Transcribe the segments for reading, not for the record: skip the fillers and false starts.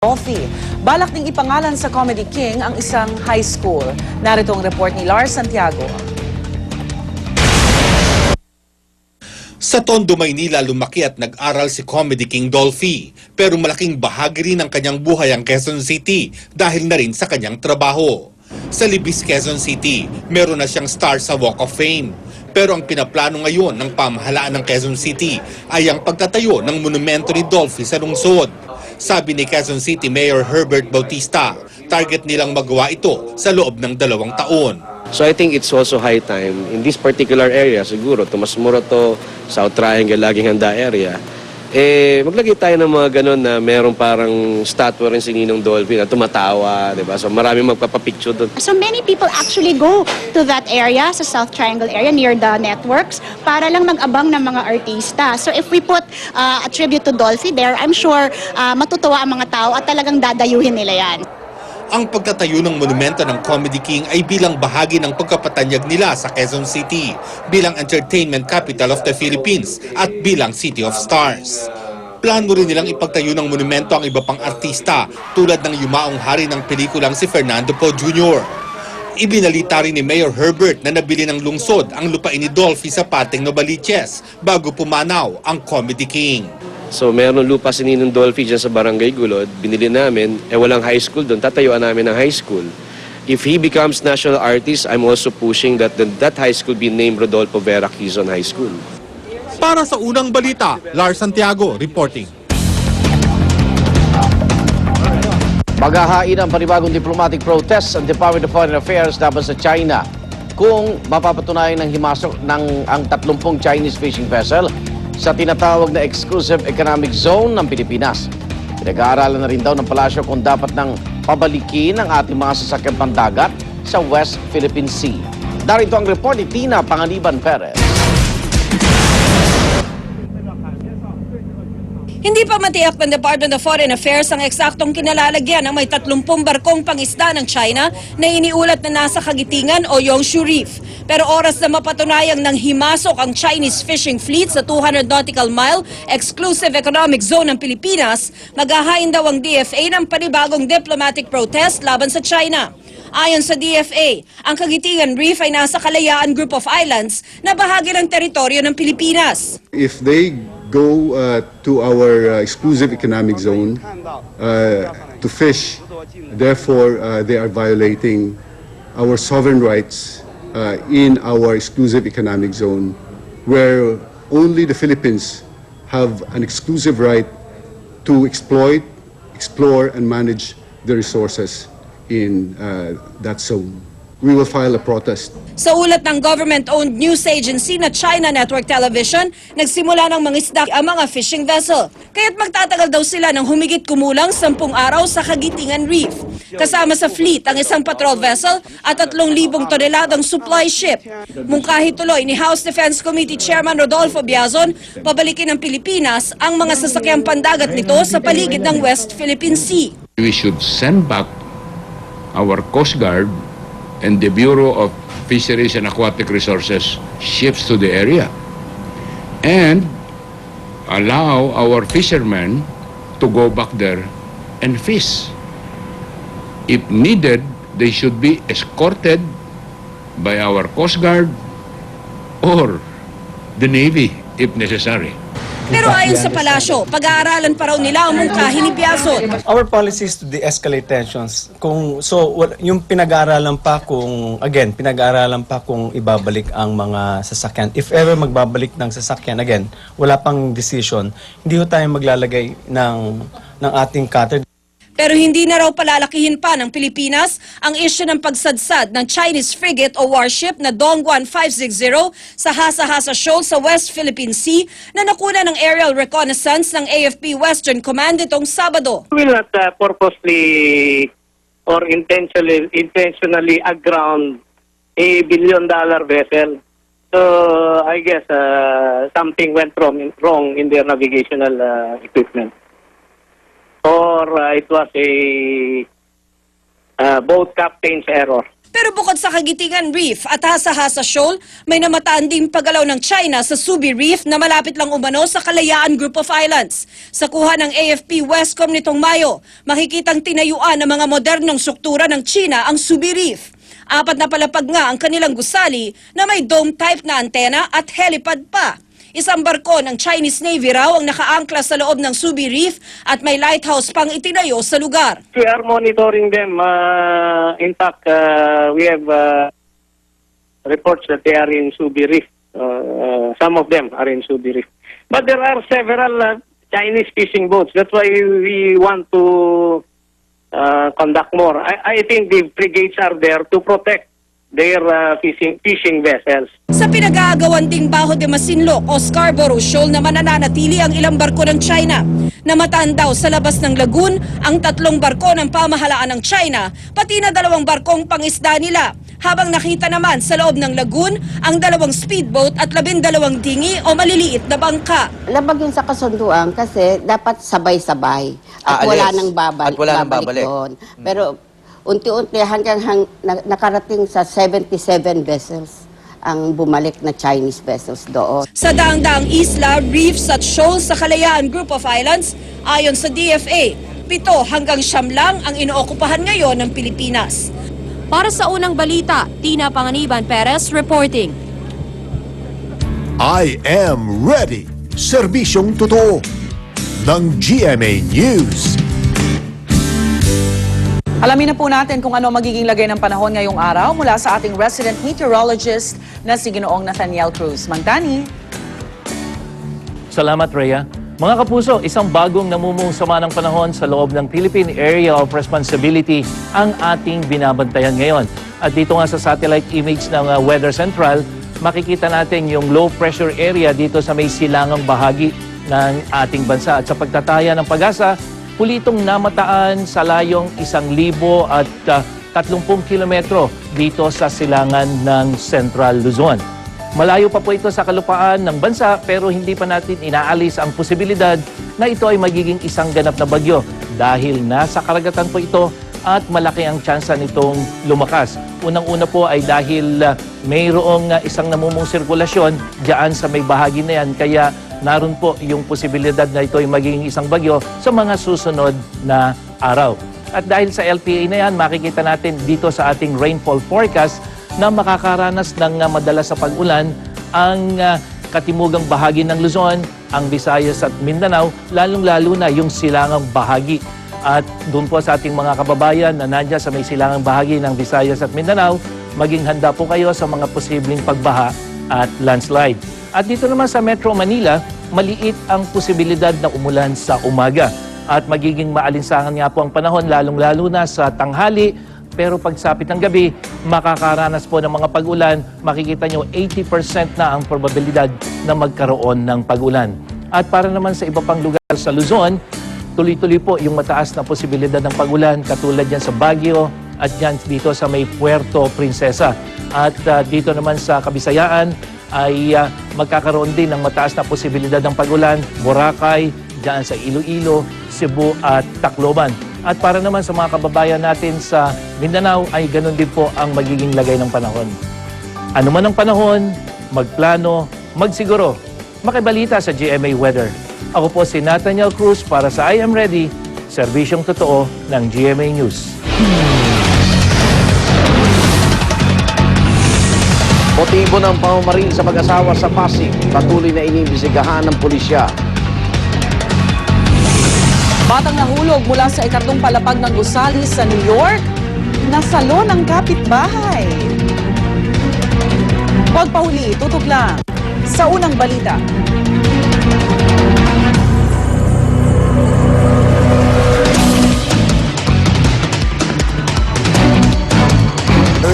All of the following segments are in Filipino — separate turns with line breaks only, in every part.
Dolphy. Balak ding ipangalan sa Comedy King ang isang high school. Narito ang report ni Lars Santiago.
Sa Tondo, Maynila, lumaki at nag-aral si Comedy King Dolphy. Pero malaking bahagi rin ng kanyang buhay ang Quezon City dahil na rin sa kanyang trabaho. Sa Libis, Quezon City, meron na siyang star sa Walk of Fame. Pero ang pinaplano ngayon ng pamahalaan ng Quezon City ay ang pagtatayo ng monumento ni Dolphy sa lungsod. Sabi ni Quezon City Mayor Herbert Bautista, target nilang magawa ito sa loob ng 2 taon.
So I think it's also high time in this particular area, siguro Tomas Morato, South Triangle, Laging Handa area, maglagay tayo ng mga ganun na merong parang statue rin si Ninong Dolphy na tumatawa, di ba? So marami magpapapicture doon.
So many people actually go to that area, sa South Triangle area, near the networks, para lang mag-abang ng mga artista. So if we put a tribute to Dolphy there, I'm sure matutuwa ang mga tao at talagang dadayuhin nila yan.
Ang pagtatayo ng monumento ng Comedy King ay bilang bahagi ng pagkapatanyag nila sa Quezon City bilang entertainment capital of the Philippines at bilang City of Stars. Plano rin nilang ipagtayo ng monumento ang iba pang artista tulad ng yumaong hari ng pelikulang si Fernando Poe Jr. Ibinalita rin ni Mayor Herbert na nabili ng lungsod ang lupain ni Dolphy sa Pateng, Novaliches bago pumanaw ang Comedy King.
So meron lupa si Ninong Dolphy dyan sa Barangay Gulod, binili namin, walang high school doon, tatayuan namin ng high school. If he becomes national artist, I'm also pushing that that high school be named Rodolfo Vera Quezon High School.
Para sa unang balita, Lars Santiago reporting.
Maghahain ang panibagong diplomatic protest ang Department of Foreign Affairs laban sa China kung mapapatunayan ng himasok ng ang 30 Chinese fishing vessel sa tinatawag na Exclusive Economic Zone ng Pilipinas. Pinag-aaralan na rin daw ng palasyo kung dapat nang pabalikin ang ating mga sasakyang pandagat sa West Philippine Sea. Darito ang report ni Tina Panganiban Perez.
Hindi pa matiyak ng Department of Foreign Affairs ang eksaktong kinalalagyan ng may 30 barkong pangisda ng China na iniulat na nasa Kagitingan o Yongshu Reef. Pero oras na mapatunayang nang himasok ang Chinese fishing fleet sa 200 nautical mile exclusive economic zone ng Pilipinas, maghahain daw ang DFA ng panibagong diplomatic protest laban sa China. Ayon sa DFA, ang Kagitingan Reef ay nasa Kalayaan Group of Islands na bahagi ng teritoryo ng Pilipinas.
If they go to our exclusive economic zone to fish, therefore they are violating our sovereign rights in our exclusive economic zone, where only the Philippines have an exclusive right to exploit, explore, and manage the resources in that zone. We will file a protest.
Sa ulat ng government-owned news agency na China Network Television, nagsimula ng mangisda ang mga fishing vessel. Kaya't magtatagal daw sila ng humigit kumulang 10 araw sa Kagitingan Reef. Kasama sa fleet ang isang patrol vessel at 3,000 toneladang supply ship. Mungkahi tuloy ni House Defense Committee Chairman Rodolfo Biazon, pabalikin ng Pilipinas ang mga sasakyang pandagat nito sa paligid ng West Philippine Sea.
We should send back our Coast Guard and the Bureau of Fisheries and Aquatic Resources ships to the area and allow our fishermen to go back there and fish. If needed, they should be escorted by our Coast Guard or the Navy if necessary.
Pero ayon sa palasyo, pag-aaralan pa raw nila ang mungkahi ni Biazon.
Our policy is to de-escalate tensions. Yung pinag-aaralan pa pinag-aaralan pa kung ibabalik ang mga sasakyan. If ever magbabalik ng sasakyan, again, wala pang decision, hindi ho tayo maglalagay ng ating cutter.
Pero hindi na raw palalakihin pa ng Pilipinas ang issue ng pagsadsad ng Chinese frigate o warship na Dongguan 560 sa Hasa-Hasa Shoal sa West Philippine Sea na nakuna ng aerial reconnaissance ng AFP Western Command itong Sabado.
We will not purposely or intentionally aground a billion-dollar vessel. So I guess something went wrong in their navigational equipment. Or it was a boat captain's error.
Pero bukod sa Kagitingan Reef at Hasa-Hasa Shoal, may namataan ding paggalaw ng China sa Subi Reef na malapit lang umano sa Kalayaan Group of Islands. Sa kuha ng AFP Westcom nitong Mayo, makikitang tinayuan ng mga modernong struktura ng China ang Subi Reef. 4 na palapag nga ang kanilang gusali na may dome-type na antena at helipad pa. Isang barko ng Chinese Navy raw ang nakaangkla sa loob ng Subi Reef at may lighthouse pang itinayo sa lugar.
We are monitoring them. In fact, we have reports that they are in Subi Reef. Some of them are in Subi Reef. But there are several Chinese fishing boats. That's why we want to conduct more. I think the frigates are there to protect their fishing vessels.
Sa pinag-aagawan ding Baho de Masinloc o Scarborough Shoal na mananatili ang ilang barko ng China. Namataan daw sa labas ng lagoon ang 3 barko ng pamahalaan ng China, pati na 2 barkong pangisda nila. Habang nakita naman sa loob ng lagoon ang 2 speedboat at 12 dinghi o maliliit na bangka.
Labag yun sa kasunduan kasi dapat sabay-sabay at wala nang babalik doon. Pero unti-unti hanggang nakarating sa 77 vessels ang bumalik na Chinese vessels doon.
Sa daang-daang isla, reefs at shoals sa Kalayaan Group of Islands, ayon sa DFA, 7 hanggang 9 lang ang inookupahan ngayon ng Pilipinas. Para sa unang balita, Tina Panganiban Perez reporting.
I am ready. Serbisyong totoo ng GMA News.
Alamin na po natin kung ano magiging lagay ng panahon ngayong araw mula sa ating resident meteorologist na si Ginoong Nathaniel Cruz. Mangtani.
Salamat, Rhea. Mga kapuso, isang bagong namumong sama ng panahon sa loob ng Philippine Area of Responsibility ang ating binabantayan ngayon. At dito nga sa satellite image ng Weather Central, makikita natin yung low pressure area dito sa may silangang bahagi ng ating bansa. At sa pagtataya ng Pag-asa, huli itong namataan sa layong 1,030 kilometro dito sa silangan ng Central Luzon. Malayo pa po ito sa kalupaan ng bansa pero hindi pa natin inaalis ang posibilidad na ito ay magiging isang ganap na bagyo dahil nasa karagatan po ito at malaki ang tsansa nitong lumakas. Unang-una po ay dahil mayroong isang namumong sirkulasyon diyan sa may bahagi na yan kaya naroon po yung posibilidad na ito ay magiging isang bagyo sa mga susunod na araw. At dahil sa LPA na yan, makikita natin dito sa ating rainfall forecast na makakaranas ng madalas sa pag-ulan ang katimugang bahagi ng Luzon, ang Visayas at Mindanao, lalong-lalo na yung silangang bahagi. At doon po sa ating mga kababayan na nandiyan sa may silangang bahagi ng Visayas at Mindanao, maging handa po kayo sa mga posibleng pagbaha at landslide. At dito naman sa Metro Manila, maliit ang posibilidad na umulan sa umaga. At magiging maalinsangan nga po ang panahon, lalong-lalo na sa tanghali. Pero pagsapit ng gabi, makakaranas po ng mga pag-ulan. Makikita nyo, 80% na ang probabilidad na magkaroon ng pag-ulan. At para naman sa iba pang lugar sa Luzon, tuloy-tuloy po yung mataas na posibilidad ng pag-ulan, katulad yan sa Baguio at yan dito sa may Puerto Princesa. At dito naman sa Kabisayaan ay magkakaroon din ng mataas na posibilidad ng pag-ulan, Boracay, dyan sa Iloilo, Cebu at Tacloban. At para naman sa mga kababayan natin sa Mindanao ay ganun din po ang magiging lagay ng panahon. Ano man ang panahon, magplano, magsiguro. Makibalita sa GMA Weather. Ako po si Nathaniel Cruz para sa I Am Ready, serbisyong totoo ng GMA News.
Motibo ng pamamaril sa mag-asawa sa Pasig, patuloy na iniimbestigahan ng pulisya.
Batang nahulog mula sa 3 palapag ng gusali sa New York, nasalo ng kapitbahay. Huwag pahuli, tutok lang sa unang balita.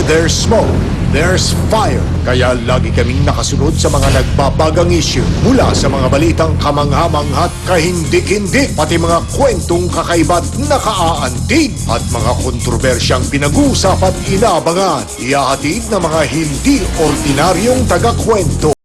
There's smoke, there's fire. Kaya lagi kaming nakasunod sa mga nagbabagang issue. Mula sa mga balitang kamangha-mangha at kahindik-hindik, pati mga kwentong kakaiba at nakaaantig at mga kontrobersyang pinag-uusap at inabangan. Ihahatid ng mga hindi ordinaryong taga-kwento.